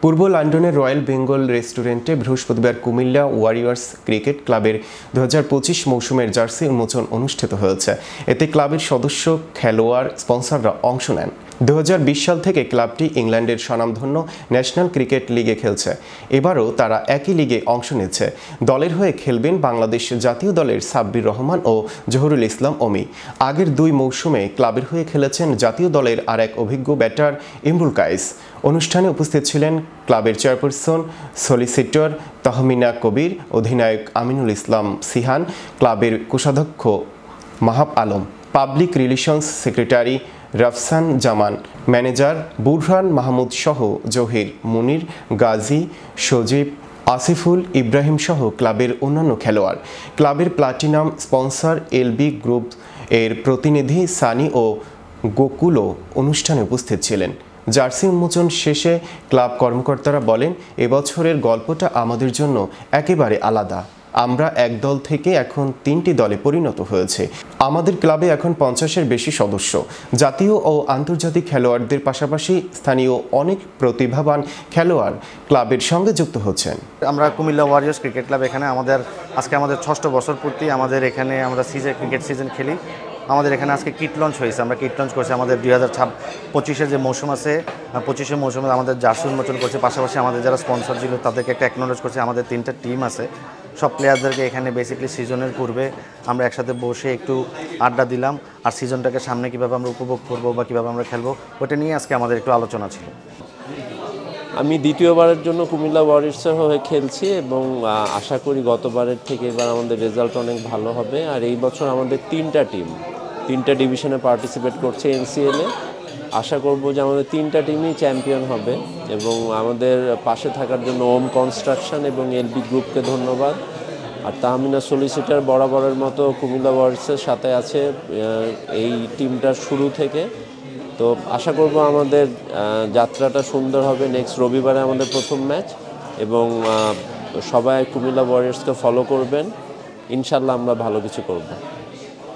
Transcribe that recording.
পূর্ব লন্ডনের রয়্যাল বেঙ্গল রেস্টুরেন্টে বৃহস্পতিবার কুমিল্লা ওয়ারিয়র্স ক্রিকেট ক্লাবের 2025 মৌসুমের জার্সি উন্মোচন অনুষ্ঠিত হয়েছে। এতে ক্লাবের সদস্য, খেলোয়াড়, স্পন্সররা অংশ নেন। 2020 সাল থেকে ক্লাবটি ইংল্যান্ডের স্বনামধন্য ন্যাশনাল ক্রিকেট লিগে খেলছে। এবারও তারা একই লিগে অংশ নিচ্ছে। দলের হয়ে খেলবেন বাংলাদেশ জাতীয় দলের সাব্বির রহমান ও জহুরুল ইসলাম অমি। আগের 2 মৌসুমে ক্লাবের হয়ে খেলেছেন জাতীয় দলের আরেক অভিজ্ঞ ব্যাটার ইমরুল কায়েস। অনুষ্ঠানে উপস্থিত ছিলেন ক্লাবের চেয়ারপারসন সলিসিটর তহমিনা কবির, অধিনায়ক আমিনুল ইসলাম সিহান, ক্লাবের কোষাধ্যক্ষ Mahab Alam, public relations secretary Rafsan Zaman, manager Burhan Mahmud সহ জহির, মুনির, গাজী, সজীব, আসিফুল ইব্রাহিম সহ ক্লাবের অন্যান্য খেলোয়াড়। ক্লাবের প্লাটিনাম স্পন্সর এলবি গ্রুপ এর প্রতিনিধি সানি ও গোকুলও অনুষ্ঠানে উপস্থিত ছিলেন। জার্সি উন্মোচন শেষে ক্লাব কর্মকর্তারা বলেন, এবছরের গল্পটা আমাদের জন্য একেবারে আলাদা। আমরা এক দল থেকে এখন 3টি দলে পরিণত হয়েছে। আমাদের ক্লাবে এখন 50-এর বেশি সদস্য। জাতীয় ও আন্তর্জাতিক খেলোয়াড়দের পাশাপাশি স্থানীয় অনেক প্রতিভাবান খেলোয়াড় ক্লাবের সঙ্গে যুক্ত হচ্ছেন। আমরা কুমিল্লা ওয়ারিয়র্স ক্রিকেট ক্লাব এখানে আজকে আমাদের 6ষ্ঠ বছর পূর্তি। আমাদের এখানে আমরা ক্রিকেট সিজন খেলি। আমাদের এখানে আজকে কিট লঞ্চ হয়েছে। আমরা কিট লঞ্চ করছি। আমাদের 2025-এর যে মৌসুম আছে, 25-এর মৌসুমে আমাদের জার্সি উন্মোচন করছে। পাশাপাশি আমাদের যারা স্পন্সর ছিল তাদেরকে একটা অ্যাকনোলেজ করছে। আমাদের 3টা টিম আছে। সব প্লেয়ারদেরকে এখানে বেসিক্যালি সিজনের পূর্বে আমরা একসাথে বসে একটু আড্ডা দিলাম, আর সিজনটাকে সামনে কীভাবে আমরা উপভোগ করবো বা কীভাবে আমরা খেলবো ওটা নিয়ে আজকে আমাদের একটু আলোচনা ছিল। আমি দ্বিতীয়বারের জন্য কুমিল্লা ওয়ারিয়র্সের হয়ে খেলছি এবং আশা করি গতবারের থেকে এবার আমাদের রেজাল্ট অনেক ভালো হবে। আর এই বছর আমাদের 3টা ডিভিশনে পার্টিসিপেট করছে এনসিএলে। আশা করব যে আমাদের 3টা টিমই চ্যাম্পিয়ন হবে এবং আমাদের পাশে থাকার জন্য ওম কনস্ট্রাকশন এবং এলবি গ্রুপকে ধন্যবাদ। আর তাহমিনা সলিসিটর বরাবরের মতো কুমিল্লা ওয়ারিয়র্সের সাথে আছে এই টিমটার শুরু থেকে। তো আশা করব আমাদের যাত্রাটা সুন্দর হবে। নেক্সট রবিবারে আমাদের প্রথম ম্যাচ এবং সবাই কুমিল্লা ওয়ারিয়র্সকে ফলো করবেন। ইনশাল্লাহ আমরা ভালো কিছু করব।